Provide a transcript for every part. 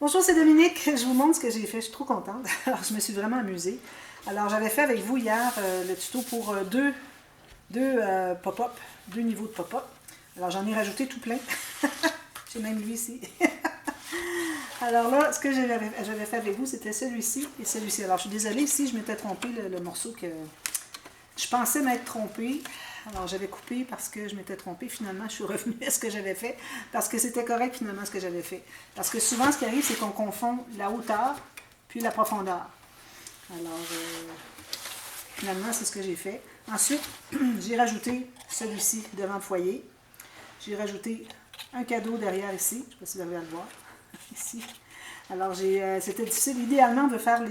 Bonjour, c'est Dominique. Je vous montre ce que j'ai fait. Je suis trop contente. Alors, je me suis vraiment amusée. Alors, j'avais fait avec vous hier le tuto pour deux pop-up, deux niveaux de pop-up. Alors, j'en ai rajouté tout plein. J'ai même lui ici. Alors là, ce que j'avais fait avec vous, c'était celui-ci et celui-ci. Alors, je suis désolée, ici, je m'étais trompée le morceau que je pensais m'être trompée. Alors, j'avais coupé parce que je m'étais trompée. Finalement, je suis revenue à ce que j'avais fait parce que c'était correct, finalement, ce que j'avais fait. Parce que souvent, ce qui arrive, c'est qu'on confond la hauteur puis la profondeur. Alors, finalement, c'est ce que j'ai fait. Ensuite, j'ai rajouté celui-ci devant le foyer. J'ai rajouté un cadeau derrière ici. Je ne sais pas si vous arrivez à le voir. Ici. Alors, c'était difficile. Idéalement, de faire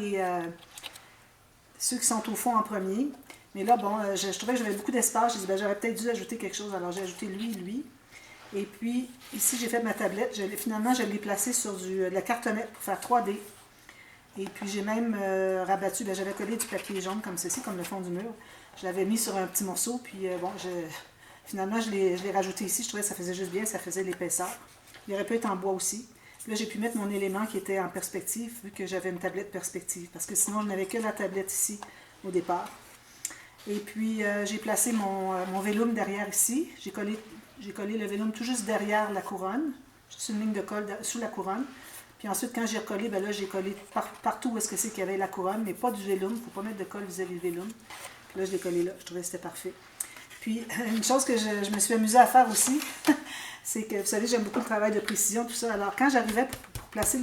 ceux qui sont au fond en premier. Mais là, bon, je trouvais que j'avais beaucoup d'espace. Je dis, ben, j'aurais peut-être dû ajouter quelque chose. Alors, j'ai ajouté lui. Et puis, ici, j'ai fait ma tablette. Finalement, je l'ai placée sur de la cartonnette pour faire 3D. Et puis, j'ai même rabattu, ben, j'avais collé du papier jaune comme ceci, comme le fond du mur. Je l'avais mis sur un petit morceau. Puis, bon, finalement, je l'ai rajouté ici. Je trouvais que ça faisait juste bien. Ça faisait l'épaisseur. Il aurait pu être en bois aussi. Là, j'ai pu mettre mon élément qui était en perspective, vu que j'avais une tablette perspective. Parce que sinon, je n'avais que la tablette ici au départ. Et puis, j'ai placé mon vélum derrière ici. J'ai collé le vélum tout juste derrière la couronne. Juste une ligne de colle sous la couronne. Puis ensuite, quand j'ai recollé, ben là, j'ai collé partout où est-ce que c'est qu'il y avait la couronne, mais pas du vélum. Il ne faut pas mettre de colle vis-à-vis du vélum. Puis là, je l'ai collé là. Je trouvais que c'était parfait. Puis, une chose que je me suis amusée à faire aussi, c'est que, vous savez, j'aime beaucoup le travail de précision, tout ça. Alors, quand j'arrivais pour placer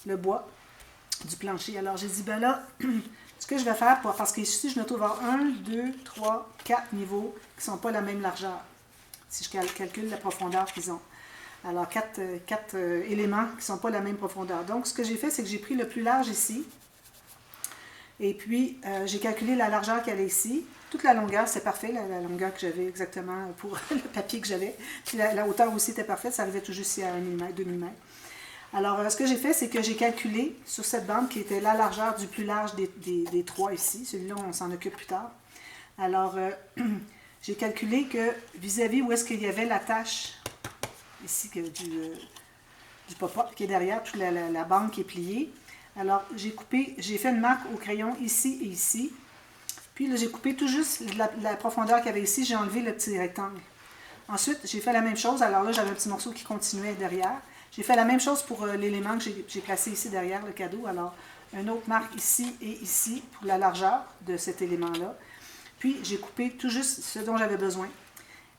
le bois du plancher, alors j'ai dit, ben là, ce que je vais faire, parce qu'ici, je me trouve à 1, 2, 3, 4 niveaux qui ne sont pas la même largeur, si je calcule la profondeur qu'ils ont. Alors, 4 éléments qui ne sont pas la même profondeur. Donc, ce que j'ai fait, c'est que j'ai pris le plus large ici, et puis, j'ai calculé la largeur qu'elle est ici. Toute la longueur, c'est parfait, la longueur que j'avais exactement pour le papier que j'avais. Puis la hauteur aussi était parfaite, ça arrivait tout juste ici à 1 mm, 2 mm. Alors, ce que j'ai fait, c'est que j'ai calculé sur cette bande qui était la largeur du plus large des trois ici. Celui-là, on s'en occupe plus tard. Alors, j'ai calculé que vis-à-vis où est-ce qu'il y avait la tache ici du pop-up qui est derrière, toute la bande qui est pliée. Alors, j'ai fait une marque au crayon ici et ici. Puis là, j'ai coupé tout juste la profondeur qu'il y avait ici. J'ai enlevé le petit rectangle. Ensuite, j'ai fait la même chose. Alors là, j'avais un petit morceau qui continuait derrière. J'ai fait la même chose pour l'élément que j'ai placé ici derrière le cadeau. Alors, une autre marque ici et ici pour la largeur de cet élément-là. Puis, j'ai coupé tout juste ce dont j'avais besoin.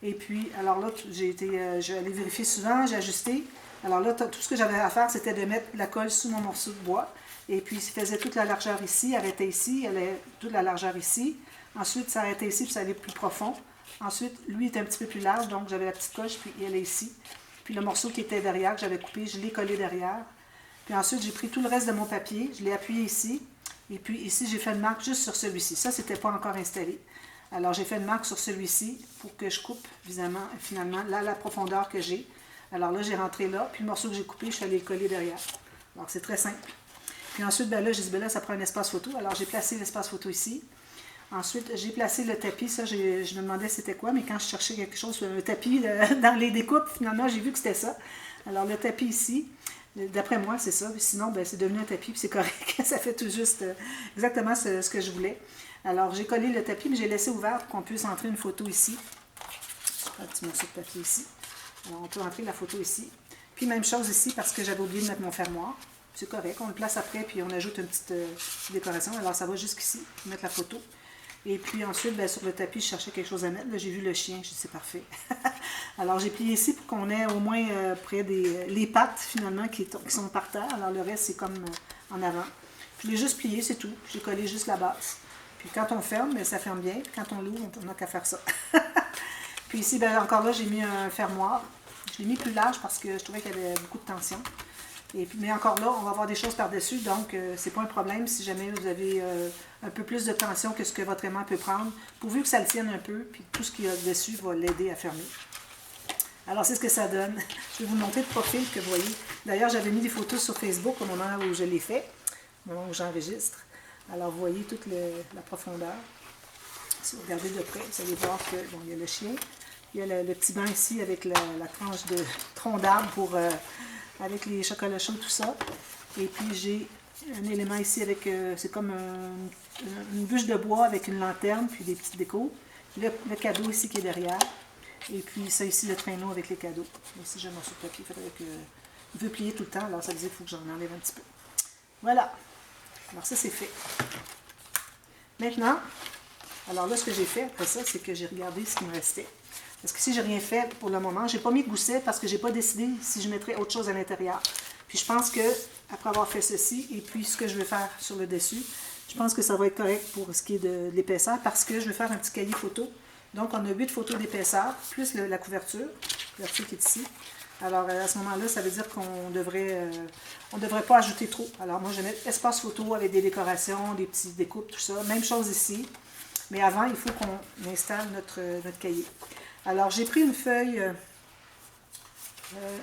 Et puis, alors là, je allais vérifier souvent, j'ai ajusté. Alors là, tout ce que j'avais à faire, c'était de mettre la colle sous mon morceau de bois. Et puis, il faisait toute la largeur ici, arrêtait ici, elle est toute la largeur ici. Ensuite, ça arrêtait ici, puis ça allait plus profond. Ensuite, lui est un petit peu plus large, donc j'avais la petite coche, puis elle est ici. Puis le morceau qui était derrière, que j'avais coupé, je l'ai collé derrière. Puis ensuite, j'ai pris tout le reste de mon papier, je l'ai appuyé ici. Et puis ici, j'ai fait une marque juste sur celui-ci. Ça, c'était pas encore installé. Alors, j'ai fait une marque sur celui-ci pour que je coupe, finalement, là, la profondeur que j'ai. Alors là, j'ai rentré là, puis le morceau que j'ai coupé, je suis allée le coller derrière. Alors, c'est très simple. Puis ensuite, ben là, j'ai dit, ben là, ça prend un espace photo. Alors, j'ai placé l'espace photo ici. Ensuite, j'ai placé le tapis. Ça, je me demandais c'était quoi, mais quand je cherchais quelque chose, un tapis dans les découpes, finalement, j'ai vu que c'était ça. Alors, le tapis ici, d'après moi, c'est ça. Sinon, ben, c'est devenu un tapis, puis c'est correct. Ça fait tout juste exactement ce que je voulais. Alors, j'ai collé le tapis, mais j'ai laissé ouvert pour qu'on puisse entrer une photo ici. Un petit morceau de papier ici. Alors, on peut entrer la photo ici. Puis, même chose ici, parce que j'avais oublié de mettre mon fermoir. C'est correct, on le place après, puis on ajoute une petite décoration. Alors, ça va jusqu'ici, mettre la photo. Et puis ensuite, bien, sur le tapis, je cherchais quelque chose à mettre. Là, j'ai vu le chien, je dis c'est parfait. Alors, j'ai plié ici pour qu'on ait au moins près les pattes, finalement, qui sont par terre. Alors, le reste, c'est comme en avant. Je l'ai juste plié, c'est tout. J'ai collé juste la base. Puis quand on ferme, bien, ça ferme bien. Puis quand on l'ouvre, on n'a qu'à faire ça. Puis ici, bien, encore là, j'ai mis un fermoir. Je l'ai mis plus large parce que je trouvais qu'il y avait beaucoup de tension. Mais encore là, on va avoir des choses par-dessus, donc c'est pas un problème si jamais vous avez un peu plus de tension que ce que votre aimant peut prendre, pourvu que ça le tienne un peu, puis tout ce qu'il y a dessus va l'aider à fermer. Alors, c'est ce que ça donne. Je vais vous montrer le profil que vous voyez. D'ailleurs, j'avais mis des photos sur Facebook au moment où je l'ai fait, au moment où j'enregistre. Alors, vous voyez toute la profondeur. Si vous regardez de près, vous allez voir que bon, il y a le chien, il y a le petit banc ici avec la tranche de tronc d'arbre avec les chocolats chauds, tout ça. Et puis j'ai un élément ici avec, c'est comme une bûche de bois avec une lanterne, puis des petites décos. Le cadeau ici qui est derrière. Et puis ça ici, le traîneau avec les cadeaux. Ici j'ai un morceau de papier, il veut plier tout le temps, alors ça veut dire qu'il faut que j'en enlève un petit peu. Voilà. Alors ça c'est fait. Maintenant, alors là ce que j'ai fait après ça, c'est que j'ai regardé ce qui me restait. Parce que si j'ai rien fait pour le moment, j'ai pas mis de gousset parce que j'ai pas décidé si je mettrais autre chose à l'intérieur. Puis je pense que, après avoir fait ceci, et puis ce que je vais faire sur le dessus, je pense que ça va être correct pour ce qui est de l'épaisseur, parce que je vais faire un petit cahier photo. Donc on a 8 photos d'épaisseur, plus la couverture qui est ici. Alors à ce moment-là, ça veut dire qu'on devrait pas ajouter trop. Alors moi je vais mettre espace photo avec des décorations, des petits découpes, tout ça. Même chose ici. Mais avant, il faut qu'on installe notre cahier. Alors j'ai pris une feuille,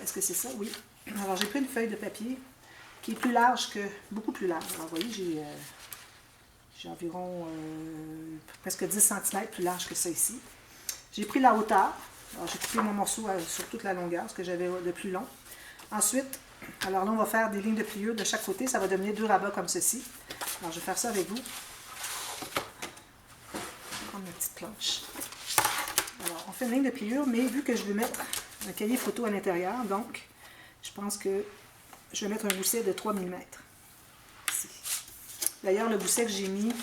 est-ce que c'est ça? Oui. Alors j'ai pris une feuille de papier qui est plus large beaucoup plus large. Alors vous voyez, j'ai environ presque 10 cm plus large que ça ici. J'ai pris la hauteur. Alors j'ai coupé mon morceau sur toute la longueur, ce que j'avais de plus long. Ensuite, alors là on va faire des lignes de pliure de chaque côté. Ça va devenir 2 rabats comme ceci. Alors je vais faire ça avec vous. Je vais prendre ma petite planche. Alors on fait une ligne de pliure, mais vu que je vais mettre un cahier photo à l'intérieur, donc je pense que je vais mettre un gousset de 3 mm. Ici. D'ailleurs, le gousset que j'ai mis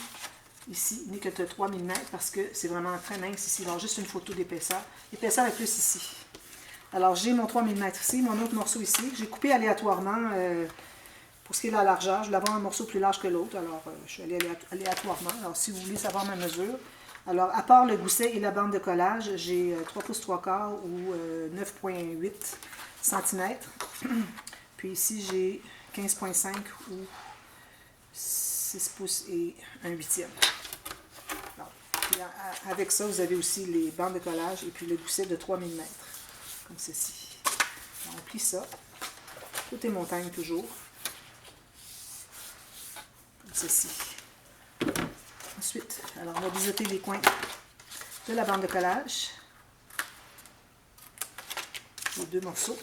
ici n'est que de 3 mm parce que c'est vraiment très mince ici. Alors, juste une photo d'épaisseur. L'épaisseur est plus ici. Alors, j'ai mon 3 mm ici, mon autre morceau ici. J'ai coupé aléatoirement pour ce qui est de la largeur. Je voulais avoir un morceau plus large que l'autre. Alors, je suis allée aléatoirement. Alors, si vous voulez savoir ma mesure. Alors, à part le gousset et la bande de collage, j'ai 3 pouces 3/4 ou 9,8 cm. Puis ici, j'ai 15,5 ou 6 pouces et 1/8. Avec ça, vous avez aussi les bandes de collage et puis le gousset de 3 mm, comme ceci. Alors, on plie ça. Côté montagne toujours. Comme ceci. Ensuite, alors on va biseauter les coins de la bande de collage. Les 2 morceaux.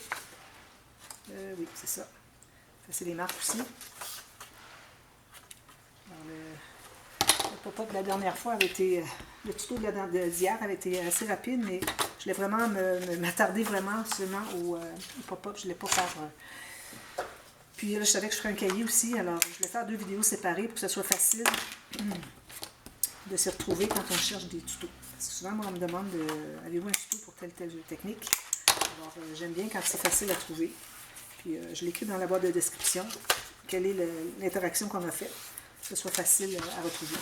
Oui, c'est ça. Ça, c'est les marques aussi. Le pop-up de la dernière fois avait été... le tuto d'hier avait été assez rapide, mais je voulais vraiment m'attarder vraiment seulement au pop-up. Je ne voulais pas faire... Puis là, je savais que je ferais un cahier aussi, alors je voulais faire 2 vidéos séparées pour que ce soit facile de se retrouver quand on cherche des tutos. Parce que souvent, moi, on me demande avez-vous un tuto pour telle technique? Alors, j'aime bien quand c'est facile à trouver. Puis, je l'écris dans la boîte de description, quelle est l'interaction qu'on a faite, que ce soit facile à retrouver.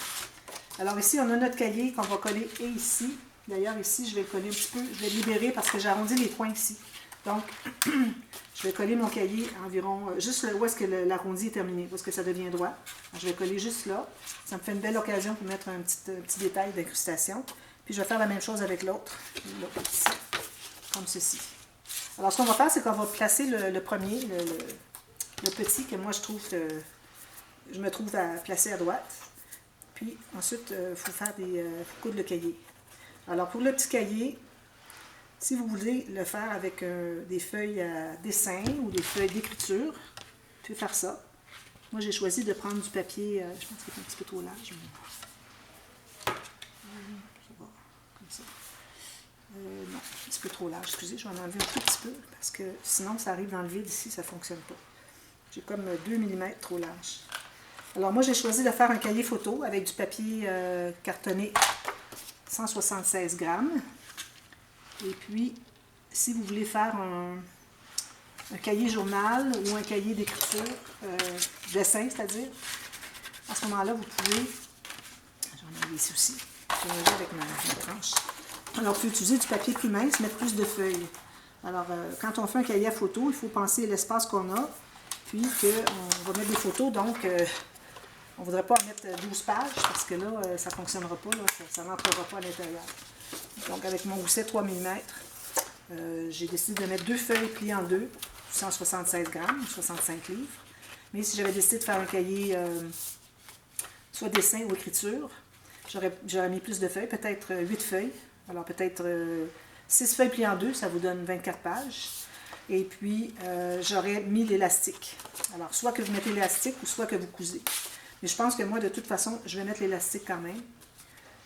Alors ici, on a notre cahier qu'on va coller et ici. D'ailleurs, ici, je vais le coller un petit peu, je vais le libérer parce que j'ai arrondi les coins ici. Donc, je vais coller mon cahier environ, juste où est-ce que l'arrondi est terminé, où est-ce que ça devient droit. Alors, je vais coller juste là. Ça me fait une belle occasion pour mettre un petit détail d'incrustation. Puis, je vais faire la même chose avec l'autre, ici, comme ceci. Alors, ce qu'on va faire, c'est qu'on va placer le premier, le petit que moi, je me trouve à placer à droite. Puis, ensuite, il faut faire faut coudre le cahier. Alors, pour le petit cahier, si vous voulez le faire avec des feuilles à dessin ou des feuilles d'écriture, vous pouvez faire ça. Moi, j'ai choisi de prendre du papier, je pense qu'il est un petit peu trop large. Mais... ça va, comme ça. Non, un petit peu trop large. Excusez, je vais en enlever un tout petit peu, parce que sinon, ça arrive dans le vide ici, ça ne fonctionne pas. J'ai comme 2 mm trop large. Alors, moi, j'ai choisi de faire un cahier photo avec du papier cartonné 176 grammes. Et puis, si vous voulez faire un cahier journal ou un cahier d'écriture, dessin, c'est-à-dire, à ce moment-là, vous pouvez, j'en ai ici aussi, je vais avec ma tranche. Alors, vous pouvez utiliser du papier plus mince, mettre plus de feuilles. Alors, quand on fait un cahier à photo, il faut penser à l'espace qu'on a, puis qu'on va mettre des photos, donc on ne voudrait pas en mettre 12 pages, parce que là, ça ne fonctionnera pas, là, ça n'entrera pas à l'intérieur. Donc, avec mon gousset 3 mm, j'ai décidé de mettre 2 feuilles pliées en deux, 176 grammes, 65 livres. Mais si j'avais décidé de faire un cahier, soit dessin ou écriture, j'aurais mis plus de feuilles, peut-être 8 feuilles. Alors, peut-être 6 feuilles pliées en deux, ça vous donne 24 pages. Et puis, j'aurais mis l'élastique. Alors, soit que vous mettez l'élastique ou soit que vous cousez. Mais je pense que moi, de toute façon, je vais mettre l'élastique quand même.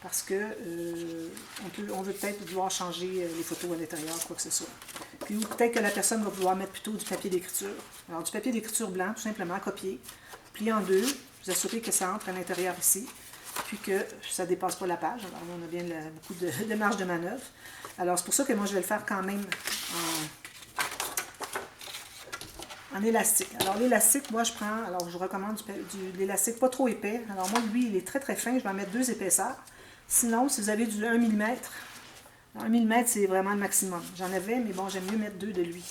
Parce que on veut peut-être vouloir changer les photos à l'intérieur, quoi que ce soit. Puis ou peut-être que la personne va vouloir mettre plutôt du papier d'écriture. Alors du papier d'écriture blanc, tout simplement, copier, plier en deux, vous assurer que ça entre à l'intérieur ici, puis que ça ne dépasse pas la page. Alors on a bien beaucoup de marge de manœuvre. Alors c'est pour ça que moi je vais le faire quand même en élastique. Alors l'élastique, moi je prends, alors je vous recommande de l'élastique pas trop épais. Alors moi lui il est très très fin, je vais en mettre 2 épaisseurs. Sinon, si vous avez du 1 mm, 1 mm c'est vraiment le maximum. J'en avais, mais bon, j'aime mieux mettre 2 de lui.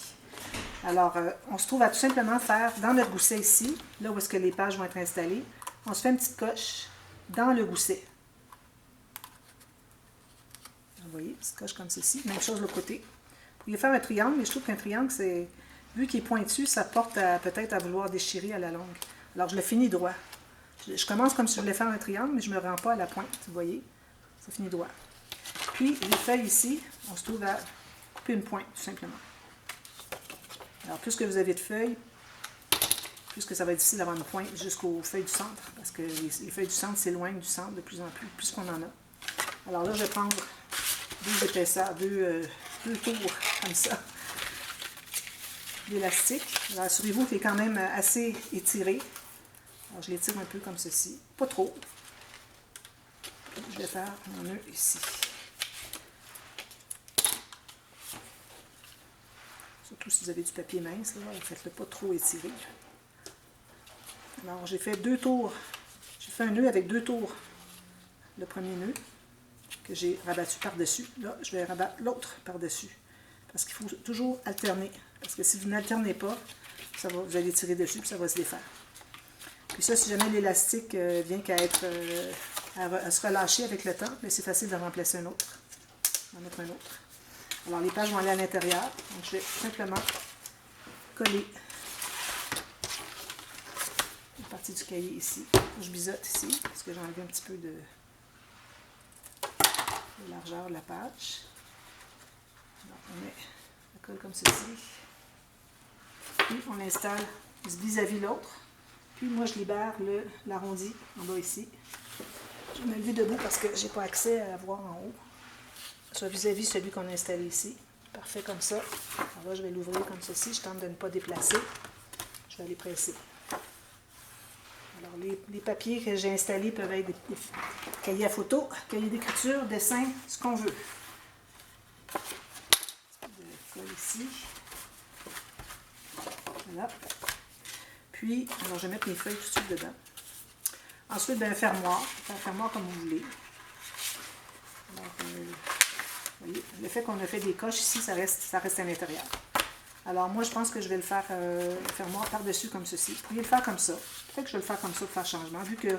Alors, on se trouve à tout simplement faire, dans notre gousset ici, là où est-ce que les pages vont être installées, on se fait une petite coche dans le gousset. Vous voyez, petite coche comme ceci. Même chose de l'autre côté. Vous pouvez faire un triangle, mais je trouve qu'un triangle, c'est vu qu'il est pointu, ça porte peut-être à vouloir déchirer à la longue. Alors, je le finis droit. Je commence comme si je voulais faire un triangle, mais je ne me rends pas à la pointe, vous voyez. Ça finit droit. Puis, les feuilles ici, on se trouve à couper une pointe, tout simplement. Alors, plus que vous avez de feuilles, plus que ça va être difficile d'avoir une pointe jusqu'aux feuilles du centre, parce que les feuilles du centre s'éloignent du centre de plus en plus, plus qu'on en a. Alors là, je vais prendre 2 épaisseurs, deux tours, comme ça, d'élastique. Alors, assurez-vous qu'il est quand même assez étiré. Alors, je l'étire un peu comme ceci, pas trop. Je vais faire mon nœud ici. Surtout si vous avez du papier mince, faites-le pas trop étiré. Alors j'ai fait 2 tours. J'ai fait un nœud avec 2 tours. Le premier nœud que j'ai rabattu par-dessus. Là, je vais rabattre l'autre par-dessus. Parce qu'il faut toujours alterner. Parce que si vous n'alternez pas, vous allez tirer dessus et ça va se défaire. Puis ça, si jamais l'élastique vient qu'à être à se relâcher avec le temps, mais c'est facile de remplacer un autre. On va mettre un autre. Alors les pages vont aller à l'intérieur. Donc je vais simplement coller une partie du cahier ici. Je biseaute ici, parce que j'ai enlevé un petit peu de largeur de la page. Alors on met la colle comme ceci. Puis on l'installe vis-à-vis l'autre. Puis moi je libère l'arrondi en bas ici. Je vais me lever debout parce que je n'ai pas accès à la voir en haut. Soit vis-à-vis celui qu'on a installé ici. Parfait comme ça. Alors là, je vais l'ouvrir comme ceci. Je tente de ne pas déplacer. Je vais aller presser. Alors, les papiers que j'ai installés peuvent être des cahiers à photo, cahiers d'écriture, dessin, ce qu'on veut. Un petit peu de colle ici. Voilà. Puis, alors je vais mettre mes feuilles tout de suite dedans. Ensuite, un fermoir comme vous voulez. Alors, vous voyez, le fait qu'on a fait des coches ici, ça reste à l'intérieur. Alors moi, je pense que je vais le faire fermoir par-dessus comme ceci. Vous pourriez le faire comme ça. Peut-être que je vais le faire comme ça pour faire changement, vu que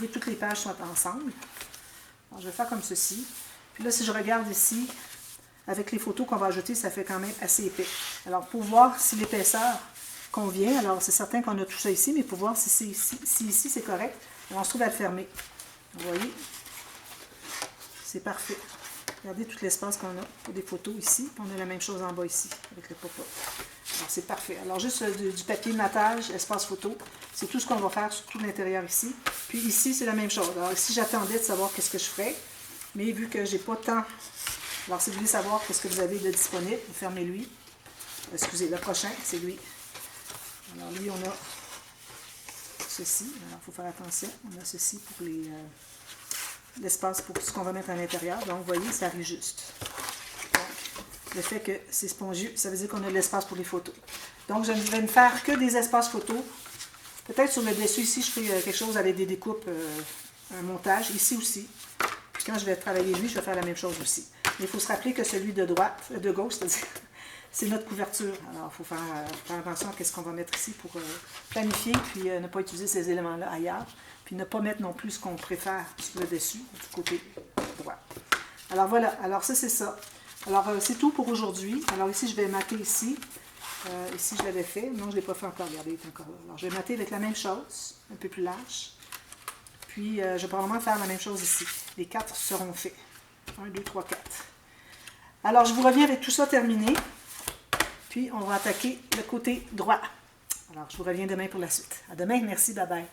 toutes les pages sont ensemble. Alors, je vais faire comme ceci. Puis là, si je regarde ici, avec les photos qu'on va ajouter, ça fait quand même assez épais. Alors, pour voir si l'épaisseur convient, alors c'est certain qu'on a tout ça ici, mais pour voir si ici c'est correct, on se trouve à le fermer. Vous voyez? C'est parfait. Regardez tout l'espace qu'on a pour des photos ici. On a la même chose en bas ici, avec le pop-up. Alors, c'est parfait. Alors, juste du papier de matage, espace photo. C'est tout ce qu'on va faire sur tout l'intérieur ici. Puis ici, c'est la même chose. Alors, ici, j'attendais de savoir qu'est-ce que je ferais. Mais vu que j'ai pas de temps, alors si vous voulez savoir qu'est-ce que vous avez de disponible, fermez-lui. Excusez, le prochain, c'est lui. Alors, lui, on a ceci. Alors, il faut faire attention. On a ceci pour l'espace pour ce qu'on va mettre à l'intérieur. Donc, vous voyez, ça arrive juste. Donc, le fait que c'est spongieux, ça veut dire qu'on a de l'espace pour les photos. Donc, je ne vais ne faire que des espaces photos. Peut-être sur le dessus, ici, je ferai quelque chose avec des découpes, un montage. Ici aussi. Puis quand je vais travailler lui, je vais faire la même chose aussi. Mais il faut se rappeler que celui de gauche, c'est-à-dire, c'est notre couverture. Alors, il faut faire attention à ce qu'on va mettre ici pour planifier, puis ne pas utiliser ces éléments-là ailleurs. Puis ne pas mettre non plus ce qu'on préfère sur le dessus, du côté droit. Alors voilà, alors ça c'est ça. Alors c'est tout pour aujourd'hui. Alors ici je vais mater ici. Ici je l'avais fait, non je ne l'ai pas fait encore, regardez, il est encore là. Alors je vais mater avec la même chose, un peu plus large. Puis je vais probablement faire la même chose ici. Les 4 seront faits. 1, 2, 3, 4. Alors je vous reviens avec tout ça terminé. Puis, on va attaquer le côté droit. Alors, je vous reviens demain pour la suite. À demain, merci, bye bye.